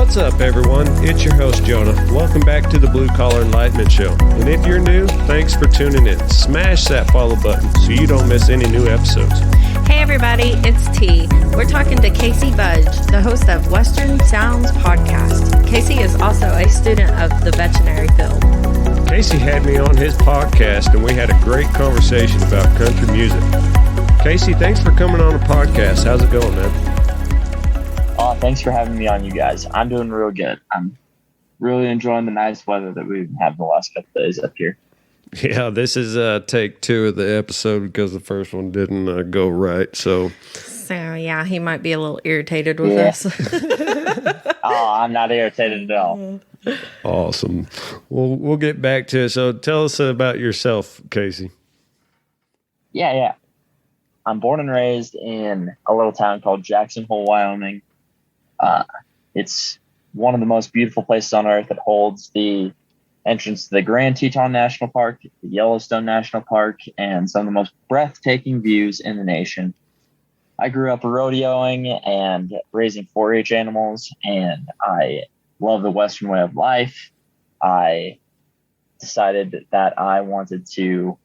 What's up, everyone? It's your host, Jonah. Welcome back to the Blue Collar Enlightenment Show. And if you're new, thanks for tuning in. Smash that follow button so you don't miss any new episodes. Hey, everybody, it's T. We're talking to Casey Budge, the host of Western Sounds Podcast. Casey is also a student of the veterinary field. Casey had me on his podcast, and we had a great conversation about country music. Casey, thanks for coming on the podcast. How's it going, man? Oh, thanks for having me on, you guys. I'm doing real good. I'm really enjoying the nice weather that we've had the last couple of days up here. Yeah, this is take 2 of the episode because the first one didn't go right. So yeah, he might be a little irritated with us. Oh, I'm not irritated at all. Awesome. Well, we'll get back to it. So tell us about yourself, Casey. Yeah. I'm born and raised in a little town called Jackson Hole, Wyoming. It's one of the most beautiful places on earth. It holds the entrance to the Grand Teton National Park, the Yellowstone National Park, and some of the most breathtaking views in the nation. I grew up rodeoing and raising 4-H animals, and I love the Western way of life. I decided that I wanted to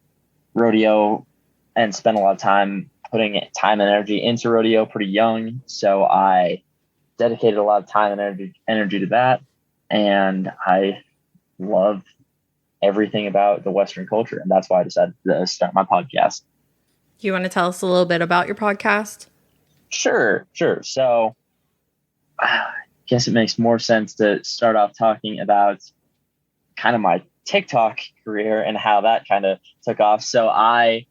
rodeo and spend a lot of time putting time and energy into rodeo pretty young. So I dedicated a lot of time and energy to that. And I love everything about the Western culture. And that's why I decided to start my podcast. You want to tell us a little bit about your podcast? Sure. So I guess it makes more sense to start off talking about kind of my TikTok career and how that kind of took off. So I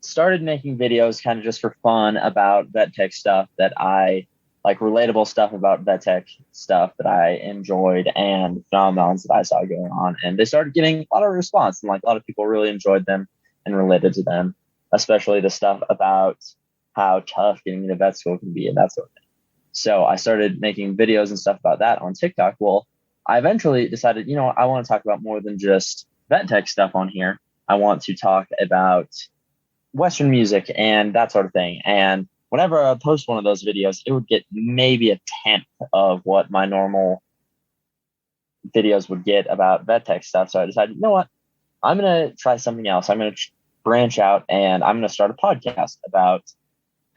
started making videos kind of just for fun about vet tech stuff that I like, relatable stuff about vet tech stuff that I enjoyed and phenomenons that I saw going on. And they started getting a lot of response, and like a lot of people really enjoyed them and related to them, especially the stuff about how tough getting into vet school can be and that sort of thing. So I started making videos and stuff about that on TikTok. Well, I eventually decided, I want to talk about more than just vet tech stuff on here. I want to talk about Western music and that sort of thing. And whenever I post one of those videos, it would get maybe a 10th of what my normal videos would get about vet tech stuff. So I decided, I'm going to try something else. I'm going to branch out and I'm going to start a podcast about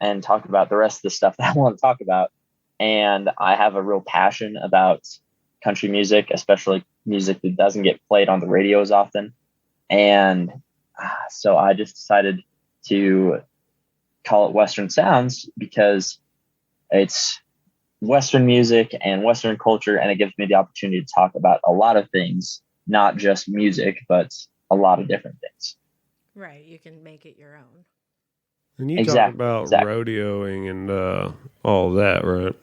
and talk about the rest of the stuff that I want to talk about. And I have a real passion about country music, especially music that doesn't get played on the radio as often. And so I just decided to call it Western Sounds because it's Western music and Western culture, and it gives me the opportunity to talk about a lot of things, not just music, but a lot of different things. Right, you can make it your own. And you talk about rodeoing and all that, right?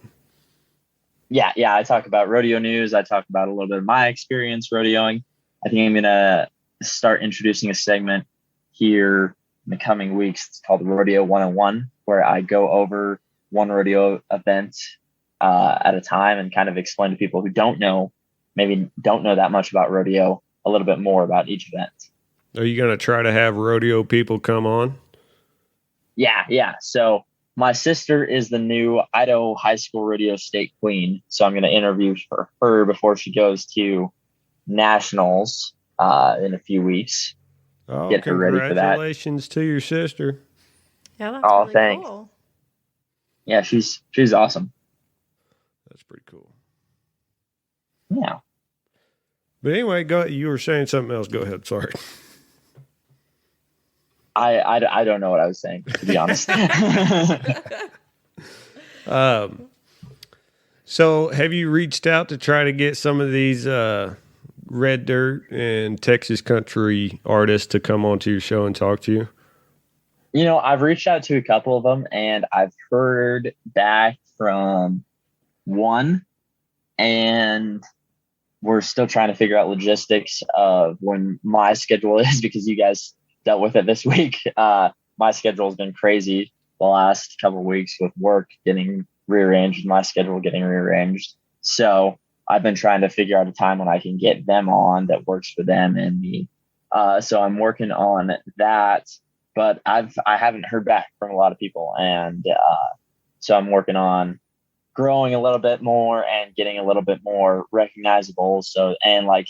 Yeah, I talk about rodeo news. I talk about a little bit of my experience rodeoing. I think I'm going to start introducing a segment here in the coming weeks. It's called Rodeo 101, where I go over one rodeo event at a time and kind of explain to people who maybe don't know that much about rodeo, a little bit more about each event. Are you going to try to have rodeo people come on? Yeah. So my sister is the new Idaho High School Rodeo State Queen. So I'm going to interview for her before she goes to nationals in a few weeks. Oh, get her ready for that. Congratulations to your sister. Yeah, that's really thanks. Cool. Yeah, she's awesome. That's pretty cool. Yeah. But anyway, you were saying something else. Go ahead. Sorry. I don't know what I was saying, to be honest. So have you reached out to try to get some of these Red Dirt and Texas country artists to come onto your show and talk to you? I've reached out to a couple of them, and I've heard back from one, and we're still trying to figure out logistics of when my schedule is, because you guys dealt with it this week. My schedule has been crazy the last couple of weeks with work getting rearranged, my schedule getting rearranged. So I've been trying to figure out a time when I can get them on that works for them and me. So I'm working on that, but I haven't heard back from a lot of people. And so I'm working on growing a little bit more and getting a little bit more recognizable. So, and like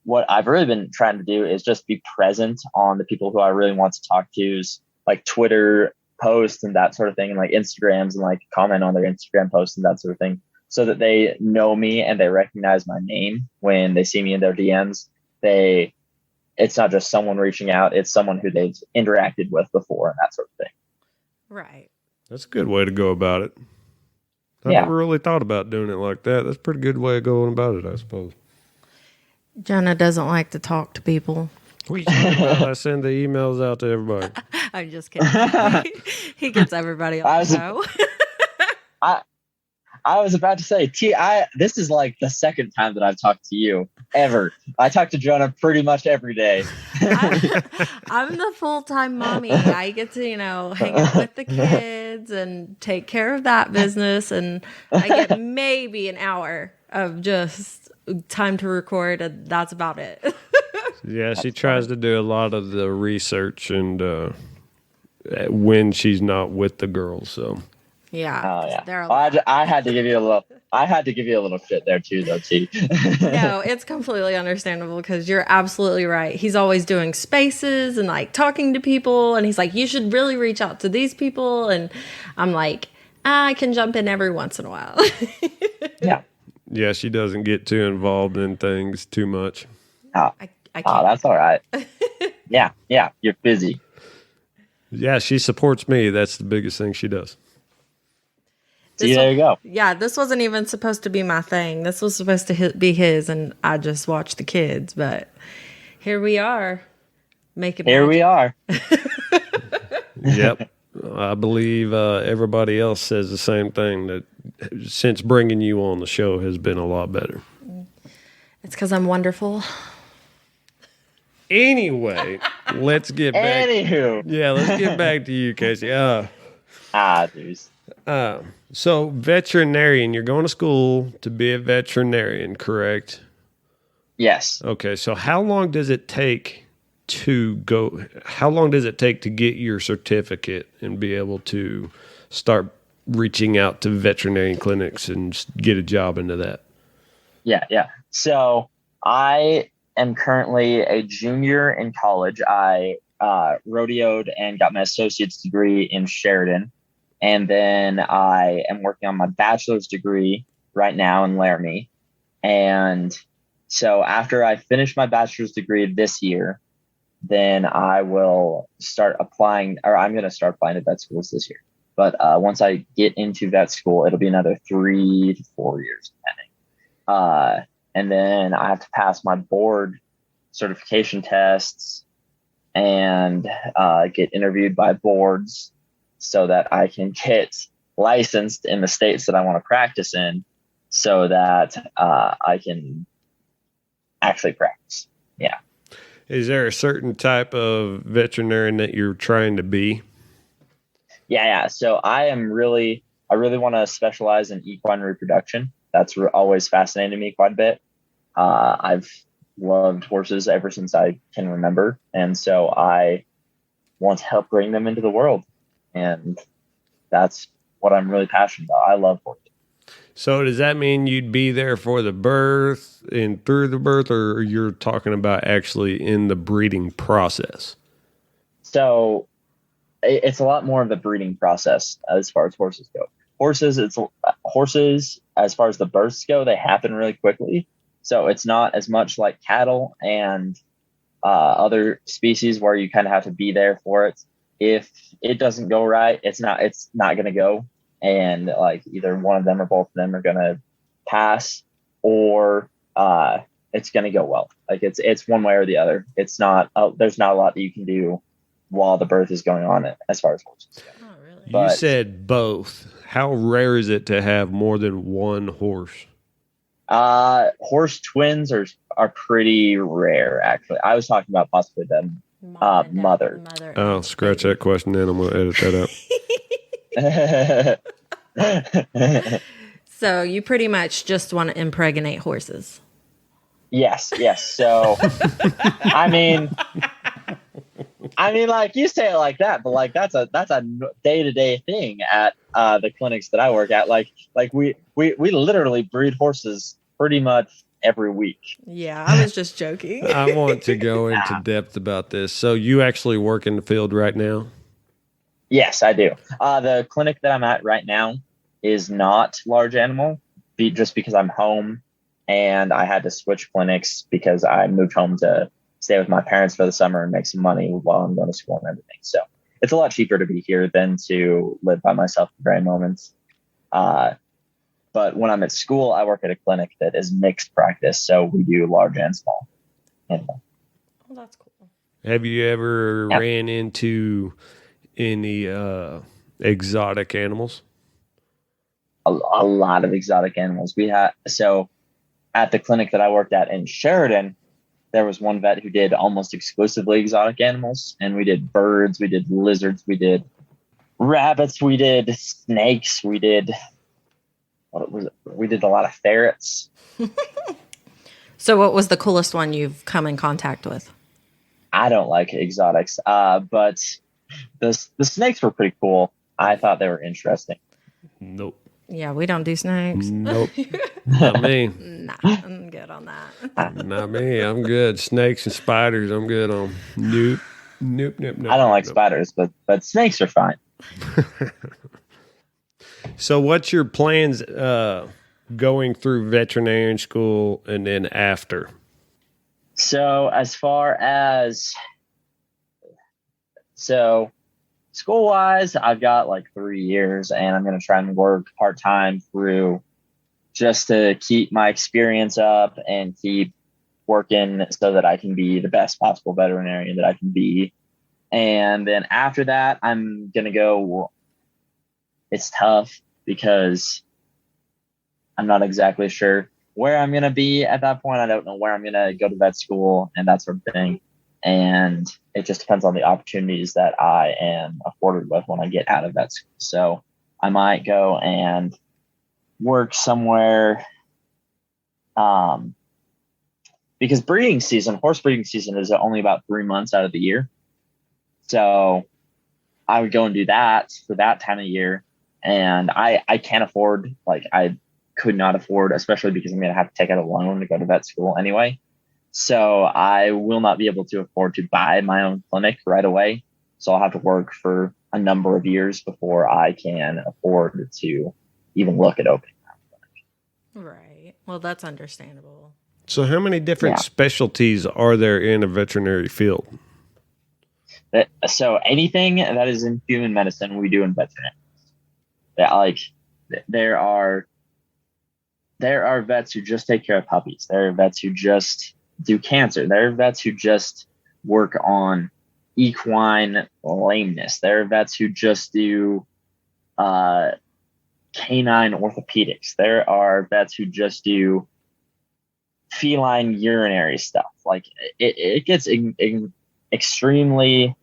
what I've really been trying to do is just be present on the people who I really want to talk to's, like Twitter posts and that sort of thing, and like Instagrams, and like comment on their Instagram posts and that sort of thing, so that they know me and they recognize my name when they see me in their DMs. It's not just someone reaching out, it's someone who they've interacted with before and that sort of thing. Right. That's a good way to go about it. I never really thought about doing it like that. That's a pretty good way of going about it, I suppose. Jonah doesn't like to talk to people. What are you talking about? I send the emails out to everybody. I'm just kidding. He gets everybody on the show. I was about to say, this is like the second time that I've talked to you ever. I talk to Jonah pretty much every day. I'm the full-time mommy. I get to, hang out with the kids and take care of that business. And I get maybe an hour of just time to record, and that's about it. Yeah, she tries to do a lot of the research and when she's not with the girls, so... Yeah. I had to give you a little shit there too, though, T. No, it's completely understandable because you're absolutely right. He's always doing spaces and like talking to people, and he's like, you should really reach out to these people. And I'm like, I can jump in every once in a while. Yeah. Yeah, she doesn't get too involved in things too much. I can't. That's all right. Yeah, you're busy. Yeah, she supports me. That's the biggest thing she does. There you go. Yeah, this wasn't even supposed to be my thing. This was supposed to be his, and I just watched the kids. But here we are. We are. Yep. I believe everybody else says the same thing, that since bringing you on the show has been a lot better. It's because I'm wonderful. Anyway, let's get back. Anywho. Yeah, let's get back to you, Casey. Dudes. So veterinarian, you're going to school to be a veterinarian, correct? Yes. Okay, so how long does it take to get your certificate and be able to start reaching out to veterinarian clinics and get a job into that? Yeah. So I am currently a junior in college. I rodeoed and got my associate's degree in Sheridan. And then I am working on my bachelor's degree right now in Laramie. And so after I finish my bachelor's degree this year, then I will start applying, or I'm going to start applying to vet schools this year. But once I get into vet school, it'll be another 3 to 4 years, depending. And then I have to pass my board certification tests and get interviewed by boards so that I can get licensed in the states that I want to practice in, so that I can actually practice. Yeah. Is there a certain type of veterinarian that you're trying to be? Yeah. So I really want to specialize in equine reproduction. That's always fascinated me quite a bit. I've loved horses ever since I can remember. And so I want to help bring them into the world. And that's what I'm really passionate about. I love horses. So does that mean you'd be there for the birth and through the birth, or you're talking about actually in the breeding process? So it's a lot more of the breeding process as far as horses go. Horses, as far as the births go, they happen really quickly. So it's not as much like cattle and other species where you kind of have to be there for it. If it doesn't go right, it's not going to go. And like either one of them or both of them are going to pass, or it's going to go well. Like it's one way or the other. It's not, there's not a lot that you can do while the birth is going on as far as horses go. Oh, really? You said both. How rare is it to have more than one horse? Horse twins are pretty rare, actually. I was talking about possibly them. Mother. Oh, scratch that question in. I'm going to edit that out. So you pretty much just want to impregnate horses. Yes. So, I mean, I mean, like you say it like that, but like that's a day-to-day thing at the clinics that I work at. Like we literally breed horses pretty much every week. Yeah, I was just joking. I want to go into depth about this. So you actually work in the field right now? Yes, I do. The clinic that I'm at right now is not large animal, just because I'm home and I had to switch clinics because I moved home to stay with my parents for the summer and make some money while I'm going to school and everything. So it's a lot cheaper to be here than to live by myself at the very moment. But when I'm at school, I work at a clinic that is mixed practice. So we do large and small animal. Oh, that's cool. Have you ever ran into any exotic animals? A lot of exotic animals. So at the clinic that I worked at in Sheridan, there was one vet who did almost exclusively exotic animals, and we did birds, we did lizards, we did rabbits, we did snakes, we did a lot of ferrets. So what was the coolest one you've come in contact with? I don't like exotics, but the snakes were pretty cool. I thought they were interesting. Nope. Yeah, we don't do snakes. Nope. Not me. Nah, I'm good on that. Not me. I'm good. Snakes and spiders, I'm good on. Nope. I don't like spiders, but snakes are fine. So what's your plans going through veterinarian school and then after? So school-wise, I've got like 3 years, and I'm going to try and work part-time through just to keep my experience up and keep working so that I can be the best possible veterinarian that I can be. And then after that, I'm going to go. It's tough because I'm not exactly sure where I'm going to be at that point. I don't know where I'm going to go to vet school and that sort of thing. And it just depends on the opportunities that I am afforded with when I get out of vet school. So I might go and work somewhere, because horse breeding season is only about 3 months out of the year. So I would go and do that for that time of year. And I can't afford, I could not afford, especially because I'm going to have to take out a loan to go to vet school anyway. So I will not be able to afford to buy my own clinic right away. So I'll have to work for a number of years before I can afford to even look at opening that clinic. Right. Well, that's understandable. So how many different specialties are there in a veterinary field? So anything that is in human medicine, we do in veterinary. There are vets who just take care of puppies. There are vets who just do cancer. There are vets who just work on equine lameness. There are vets who just do canine orthopedics. There are vets who just do feline urinary stuff. Like it gets extremely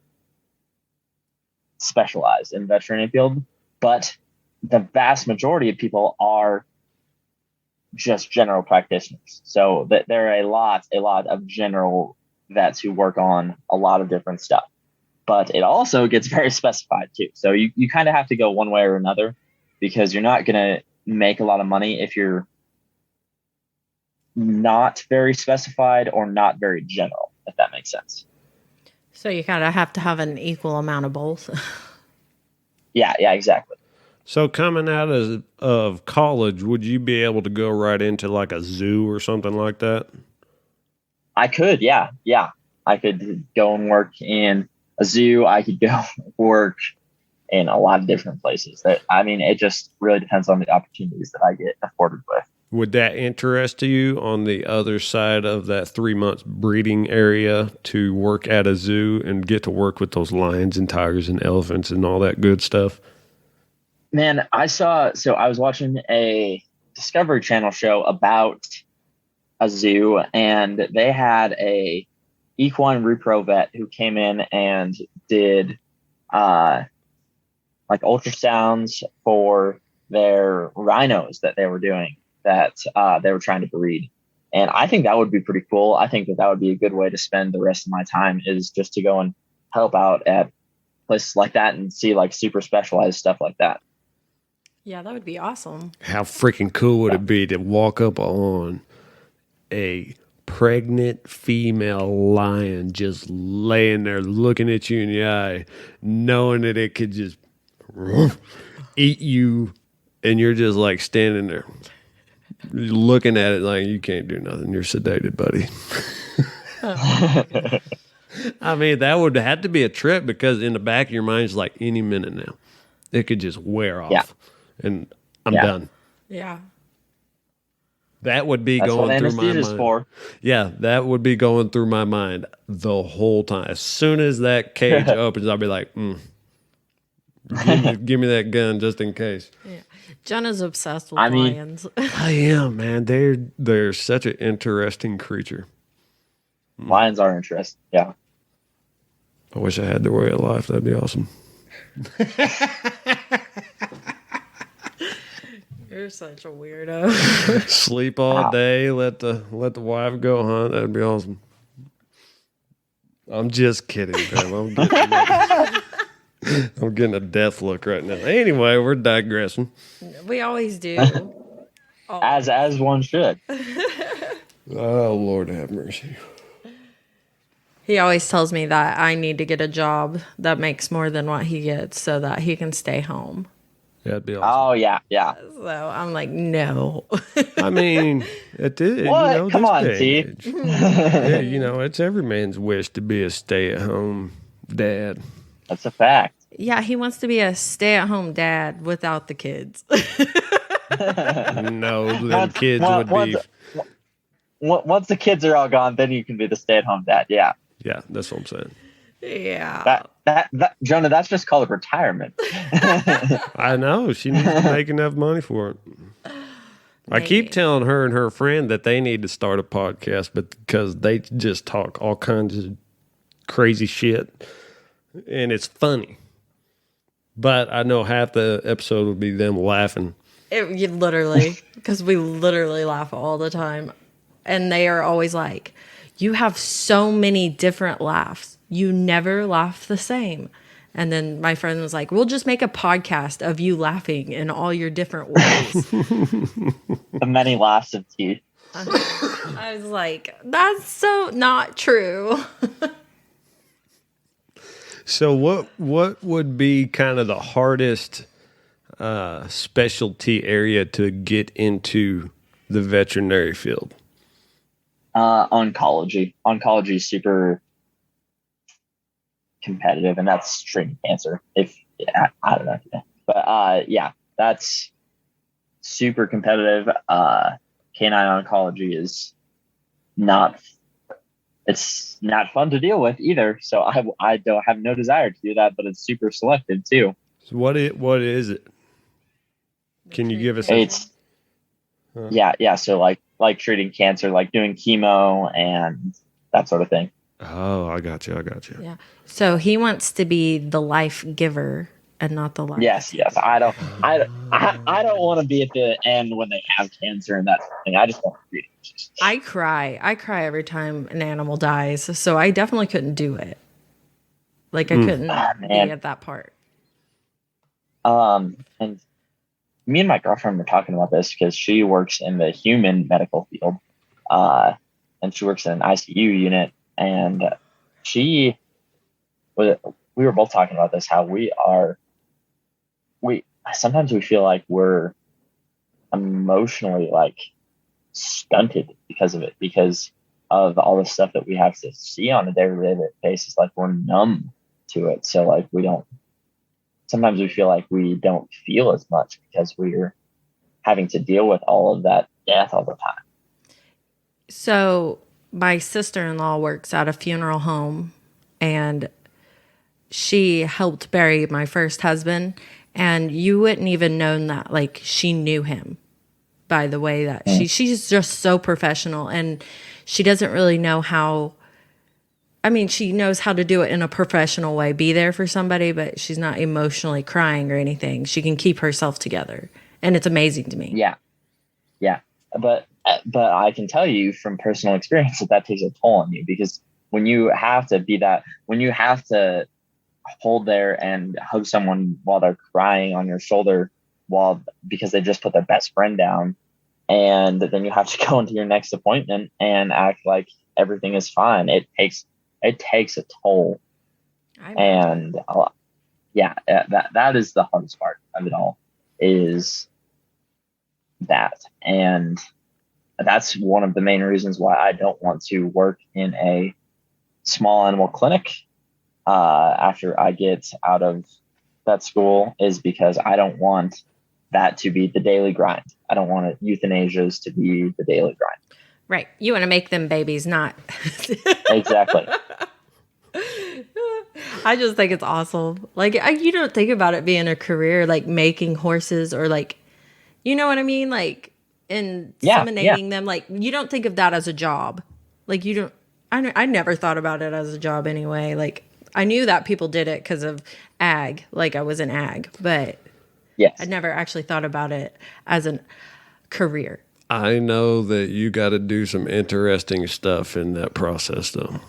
specialized in veterinary field, but the vast majority of people are just general practitioners. So that there are a lot of general vets who work on a lot of different stuff, but it also gets very specified too. So you kind of have to go one way or another, because you're not going to make a lot of money if you're not very specified or not very general, if that makes sense. So you kind of have to have an equal amount of both. Yeah, exactly. So coming out of college, would you be able to go right into like a zoo or something like that? I could, yeah. I could go and work in a zoo. I could go work in a lot of different places. It just really depends on the opportunities that I get afforded with. Would that interest you on the other side of that 3 months breeding area to work at a zoo and get to work with those lions and tigers and elephants and all that good stuff? Man, I was watching a Discovery Channel show about a zoo, and they had a equine repro vet who came in and did ultrasounds for their rhinos that they were doing, that they were trying to breed. And I think that would be pretty cool. I think that would be a good way to spend the rest of my time, is just to go and help out at places like that and see like super specialized stuff like that. Yeah, that would be awesome. How freaking cool would it be to walk up on a pregnant female lion just laying there looking at you in the eye, knowing that it could just eat you, and you're just like standing there looking at it like you can't do nothing. You're sedated, buddy. I mean, that would have to be a trip because in the back of your mind is like any minute now, it could just wear off, and I'm done. Yeah. That would be That's going what through my anesthesia is mind. for. Yeah, that would be going through my mind the whole time. As soon as that cage opens, I'll be like, give me that gun just in case. Yeah. Jenna's obsessed with lions. I am, man. They're such an interesting creature. Lions are interesting. Yeah. I wish I had their way of life. That'd be awesome. You're such a weirdo. Sleep all day, let the wife go hunt. That'd be awesome. I'm just kidding, man. I'm getting a death look right now. Anyway, we're digressing. We always do. As one should. Oh, Lord have mercy. He always tells me that I need to get a job that makes more than what he gets so that he can stay home. That'd be awesome. Oh yeah. So I'm like, no. I mean, it did. What? Come on, T. Yeah, it's every man's wish to be a stay-at-home dad. That's a fact. Yeah, he wants to be a stay-at-home dad without the kids. No, them kids would be. Once the kids are all gone, then you can be the stay-at-home dad. Yeah. Yeah, that's what I'm saying. Yeah. That Jonah, that's just called retirement. I know. She needs to make enough money for it. I keep telling her and her friend that they need to start a podcast, but because they just talk all kinds of crazy shit, and it's funny. But I know half the episode would be them laughing. Literally, because we literally laugh all the time. And they are always like, you have so many different laughs. You never laugh the same. And then my friend was like, we'll just make a podcast of you laughing in all your different ways. The many laughs of teeth. I was like, that's so not true. So what would be kind of the hardest specialty area to get into the veterinary field? Oncology. Oncology is super competitive, and that's treating cancer. I don't know, but that's super competitive. Canine oncology is not. It's not fun to deal with either. So I don't have no desire to do that, but it's super selective too. So what is it? Can you give us? Yeah. So like treating cancer, like doing chemo and that sort of thing. Oh, I got you. Yeah. So he wants to be the life giver and not the life. Yes. I don't want to be at the end when they have cancer and that sort of thing. I just want to treat it. I cry every time an animal dies. So I definitely couldn't do it. Like I couldn't be at that part. And me and my girlfriend were talking about this because she works in the human medical field. And she works in an ICU unit. And we were both talking about this, how sometimes we feel like we're emotionally like stunted because of it, because of all the stuff that we have to see on a daily basis. Like we're numb to it. So like sometimes we feel like we don't feel as much because we're having to deal with all of that death all the time. So my sister-in-law works at a funeral home, and she helped bury my first husband, and you wouldn't even known that, like, she knew him by the way that she's just so professional, and she doesn't really know how. I mean, she knows how to do it in a professional way, be there for somebody, but she's not emotionally crying or anything. She can keep herself together, and it's amazing to me. Yeah. But I can tell you from personal experience that takes a toll on you, because when you have to be that, when you have to hold there and hug someone while they're crying on your shoulder because they just put their best friend down, and then you have to go into your next appointment and act like everything is fine. It takes a toll. And that is the hardest part of it all, is that. And that's one of the main reasons why I don't want to work in a small animal clinic after I get out of that school, is because I don't want that to be the daily grind. I don't want euthanasias to be the daily grind. Right. You want to make them babies, not. Exactly. I just think it's awesome. Like, you don't think about it being a career, like making horses, or like, you know what I mean? Like, inseminating them. Like, you don't think of that as a job. Like, you don't, I never thought about it as a job anyway. Like, I knew that people did it because of ag. Like, I was in ag, but yes, I never actually thought about it as a career. I know that you got to do some interesting stuff in that process, though.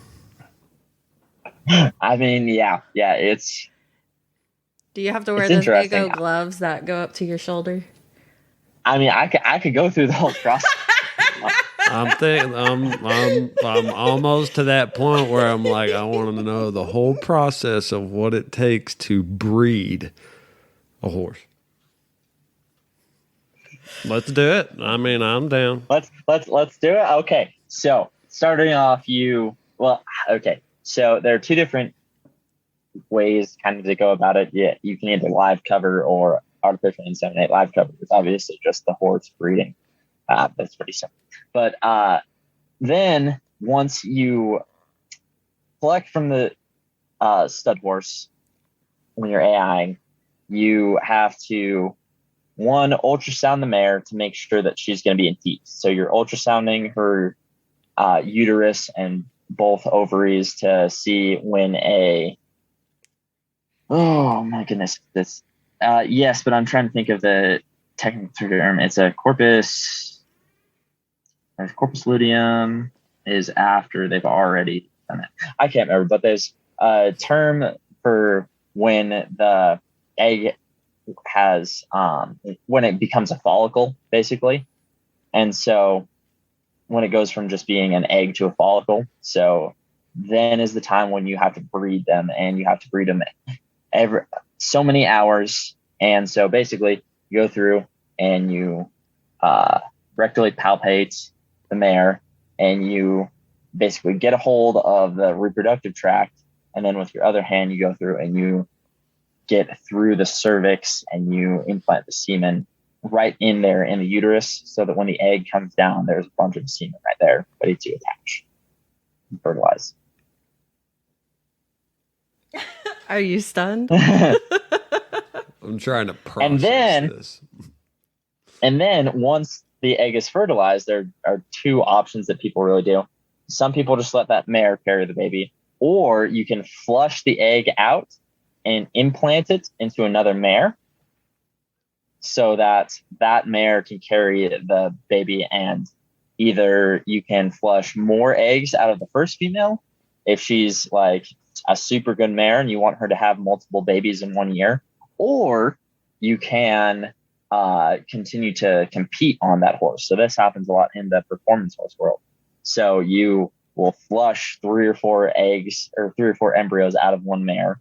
I mean, yeah, it's. Do you have to wear those big old gloves that go up to your shoulder? I mean, I could go through the whole process. I'm almost to that point where I'm like, I want to know the whole process of what it takes to breed a horse. Let's do it. I mean, I'm down. Let's do it. Okay. So starting off, so there are two different ways kind of to go about it. Yeah, you can either live cover or artificially inseminate. Live cover is obviously just the horse breeding. That's pretty simple. But then once you collect from the stud horse when you're AIing, you have to ultrasound the mare to make sure that she's going to be in heat. So you're ultrasounding her uterus and both ovaries to see when oh my goodness, yes, but I'm trying to think of the technical term. It's a corpus luteum is after they've already done it. I can't remember, but there's a term for when the egg has when it becomes a follicle, basically. And so when it goes from just being an egg to a follicle, so then is the time when you have to breed them, and you have to breed them every so many hours. And so basically you go through and you rectally palpate the mare, and you basically get a hold of the reproductive tract, and then with your other hand you go through and you get through the cervix and you implant the semen right in there in the uterus, so that when the egg comes down, there's a bunch of semen right there ready to attach and fertilize. Are you stunned? I'm trying to process this. And then once the egg is fertilized, there are two options that people really do. Some people just let that mare carry the baby, or you can flush the egg out and implant it into another mare, so that mare can carry the baby, and either you can flush more eggs out of the first female if she's like a super good mare and you want her to have multiple babies in 1 year, or you can continue to compete on that horse. So this happens a lot in the performance horse world. So you will flush 3 or 4 eggs or 3 or 4 embryos out of one mare,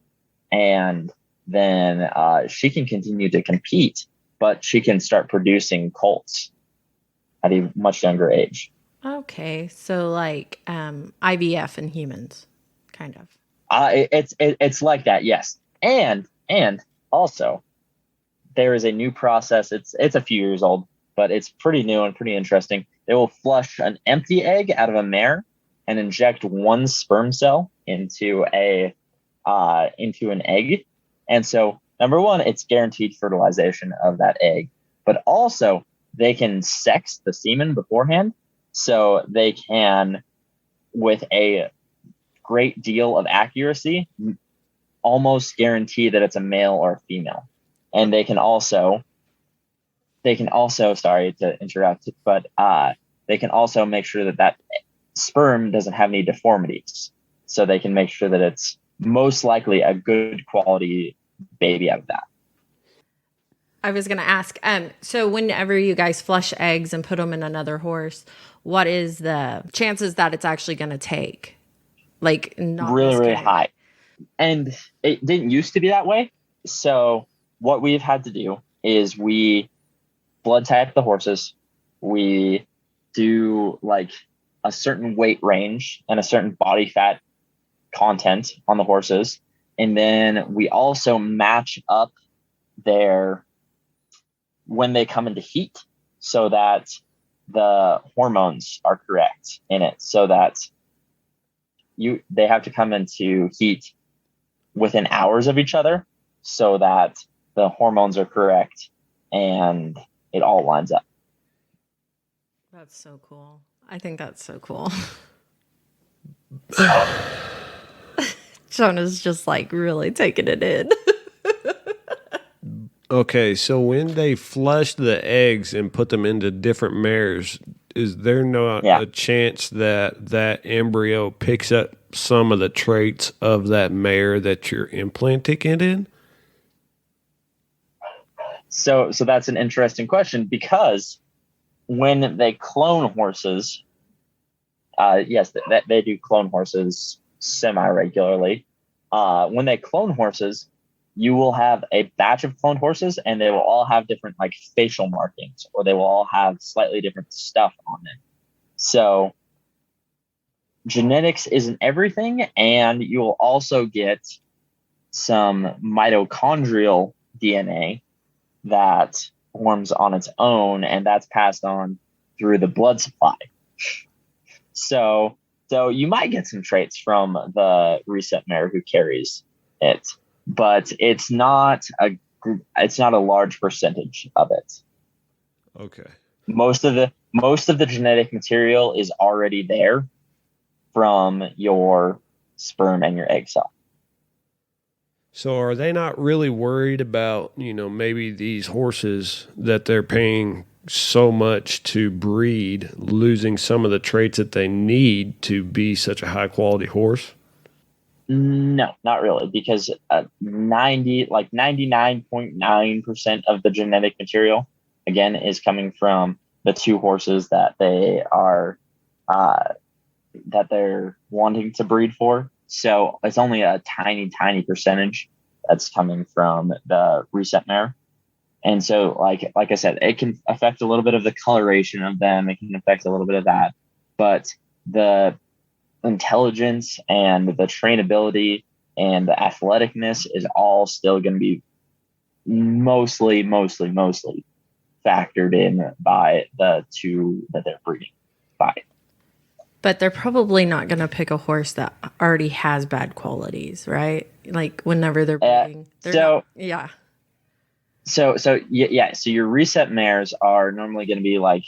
and then she can continue to compete, but she can start producing colts at a much younger age. Okay, so like IVF in humans, kind of. It's like that, yes. And also, there is a new process. It's a few years old, but it's pretty new and pretty interesting. They will flush an empty egg out of a mare and inject one sperm cell into an egg. And so, number one, it's guaranteed fertilization of that egg, but also they can sex the semen beforehand, so they can, with a great deal of accuracy, almost guarantee that it's a male or a female. And they can also, sorry to interrupt, but they can also make sure that sperm doesn't have any deformities. so they can make sure that it's most likely a good quality baby out of that. I was going to ask, so whenever you guys flush eggs and put them in another horse, what is the chances that it's actually going to take? Like, not Really, really miscarry? high. And it didn't used to be that way. So what we've had to do is we blood type the horses. We do like a certain weight range and a certain body fat content on the horses. And then we also match up their when they come into heat so that the hormones are correct in it, so that they have to come into heat within hours of each other so that the hormones are correct and it all lines up. That's so cool. I think that's so cool. Jonah's just like really taking it in. Okay, so when they flush the eggs and put them into different mares, is there not a chance that that embryo picks up some of the traits of that mare that you're implanting it in? So that's an interesting question, because when they clone horses, yes, that they do clone horses semi-regularly. When they clone horses, you will have a batch of cloned horses and they will all have different like facial markings, or they will all have slightly different stuff on them. So genetics isn't everything, and you will also get some mitochondrial DNA that forms on its own, and that's passed on through the blood supply. So you might get some traits from the reset mare who carries it, but it's not a large percentage of it. Okay. Most of the genetic material is already there from your sperm and your egg cell. So are they not really worried about, maybe these horses that they're paying so much to breed, losing some of the traits that they need to be such a high quality horse? No, not really, because 99.9% of the genetic material, again, is coming from the two horses that they are that they're wanting to breed for. So it's only a tiny percentage that's coming from the reset mare. And so, like I said, it can affect a little bit of the coloration of them. It can affect a little bit of that, but the intelligence and the trainability and the athleticness is all still going to be mostly factored in by the two that they're breeding by. But they're probably not going to pick a horse that already has bad qualities, right? Like whenever they're breeding. So your reset mares are normally going to be like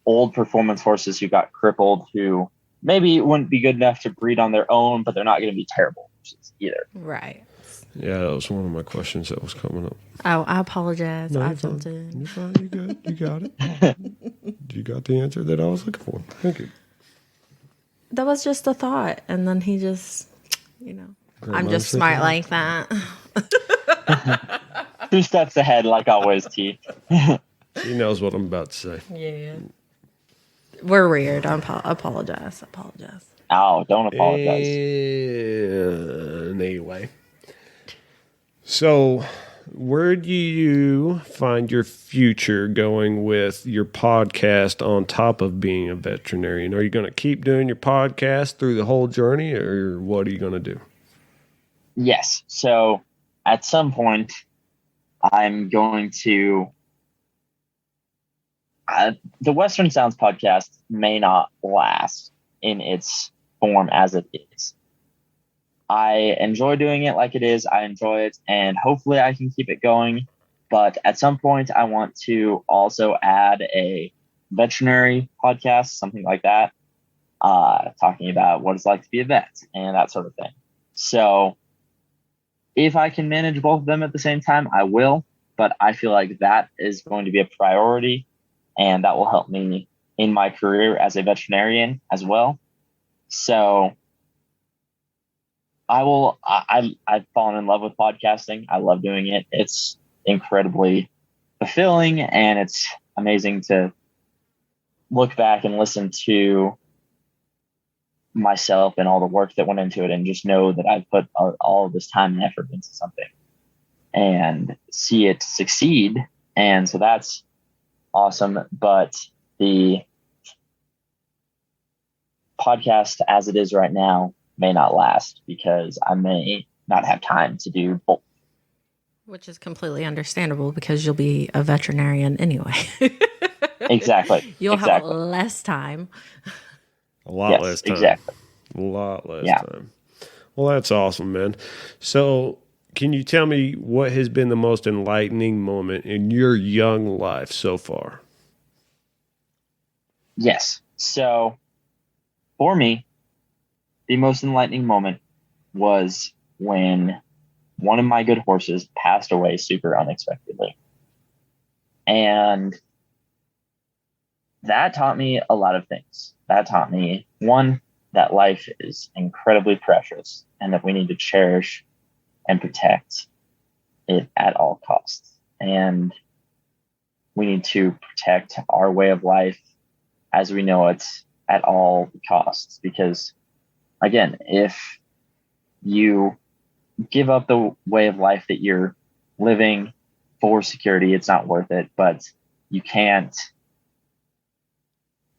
old performance horses who got crippled, who maybe wouldn't be good enough to breed on their own, but they're not going to be terrible horses either. Right. Yeah, that was one of my questions that was coming up. Oh, I apologize. No, I jumped in. You're fine. You good. You got it. You got the answer that I was looking for. Thank you. That was just a thought. And then he just, I'm just smart like that. 2 steps ahead, like always, T. He knows what I'm about to say. Yeah. We're weird. I apologize. Oh, don't apologize. Anyway. So, where do you find your future going with your podcast on top of being a veterinarian? Are you going to keep doing your podcast through the whole journey, or what are you going to do? Yes. So, at some point, I'm going to... the Western Sounds podcast may not last in its form as it is. I enjoy doing it like it is. I enjoy it, and hopefully I can keep it going. But at some point, I want to also add a veterinary podcast, something like that, talking about what it's like to be a vet and that sort of thing. So if I can manage both of them at the same time, I will. But I feel like that is going to be a priority, and that will help me in my career as a veterinarian as well. So I've fallen in love with podcasting. I love doing it. It's incredibly fulfilling, and it's amazing to look back and listen to myself and all the work that went into it, and just know that I've put all of this time and effort into something and see it succeed. And so that's awesome. But the podcast as it is right now may not last because I may not have time to do both. Which is completely understandable because you'll be a veterinarian anyway. Exactly. You'll have less time. A lot less time. Exactly. A lot less time. Well, that's awesome, man. So can you tell me what has been the most enlightening moment in your young life so far? Yes. So for me, the most enlightening moment was when one of my good horses passed away super unexpectedly. And that taught me a lot of things. That taught me, one, that life is incredibly precious and that we need to cherish and protect it at all costs. And we need to protect our way of life as we know it at all costs. Because, again, if you give up the way of life that you're living for security, it's not worth it. But you can't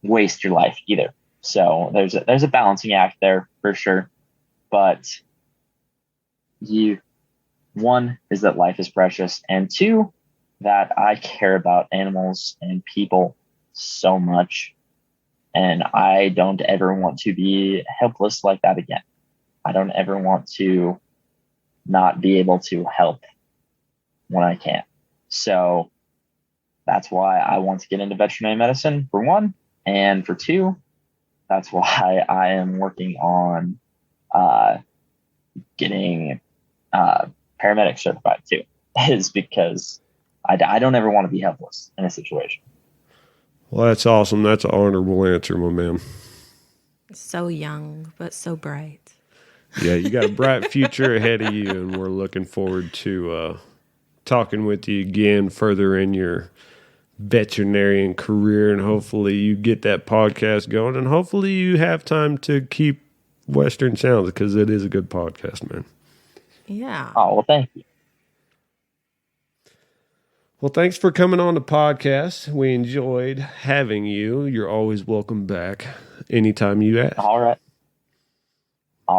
waste your life either. So there's a balancing act there for sure. But one is that life is precious, and two, that I care about animals and people so much, and I don't ever want to be helpless like that again. I don't ever want to not be able to help when I can. So that's why I want to get into veterinary medicine, for one, and for two, that's why I am working on getting paramedic certified too, is because I don't ever want to be helpless in a situation. Well, that's awesome. That's an honorable answer, my man. So young, but so bright. Yeah, you got a bright future ahead of you, and we're looking forward to talking with you again further in your veterinarian career, and hopefully you get that podcast going, and hopefully you have time to keep Western Sounds, because it is a good podcast, man. Yeah. Oh, well, thank you. Well, thanks for coming on the podcast. We enjoyed having you. You're always welcome back anytime you ask. All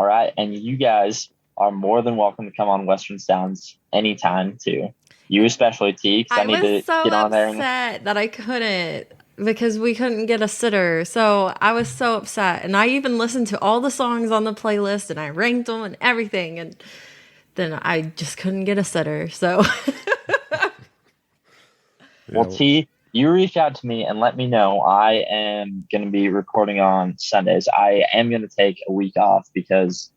right. And you guys are more than welcome to come on Western Sounds anytime too. You especially, T, because I need to get on there. I was so upset that I couldn't, because we couldn't get a sitter. So I was so upset. And I even listened to all the songs on the playlist, and I ranked them and everything. And then I just couldn't get a sitter. So, well, T, you reach out to me and let me know. I am going to be recording on Sundays. I am going to take a week off because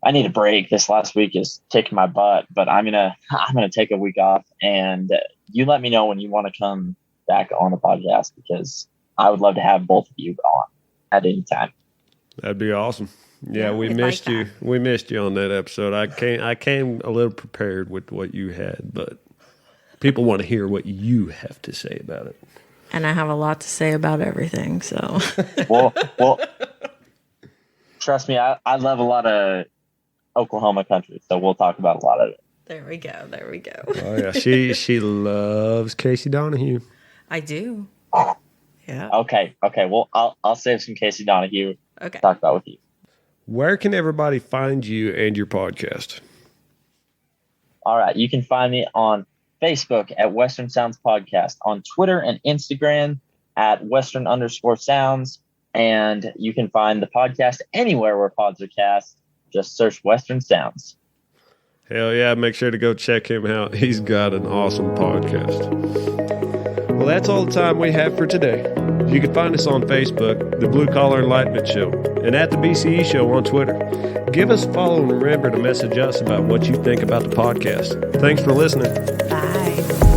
I need a break. This last week is kicking my butt, but I'm gonna take a week off, and you let me know when you want to come back on the podcast, because I would love to have both of you on at any time. That'd be awesome. Yeah, we missed you. We missed you on that episode. I came a little prepared with what you had, but people want to hear what you have to say about it. And I have a lot to say about everything. So, well, trust me, I love a lot of Oklahoma country, so we'll talk about a lot of it. There we go. Oh yeah, she loves Casey Donahue. I do. Yeah. Okay. Well, I'll save some Casey Donahue. Okay. To talk about with you. Where can everybody find you and your podcast? All right, you can find me on Facebook at Western Sounds Podcast, on Twitter and Instagram at Western_Sounds, and you can find the podcast anywhere where pods are cast. Just search Western Sounds. Hell yeah, make sure to go check him out. He's got an awesome podcast. Well, that's all the time we have for today. You can find us on Facebook, The Blue Collar Enlightenment Show, and at The BCE Show on Twitter. Give us a follow and remember to message us about what you think about the podcast. Thanks for listening. Bye.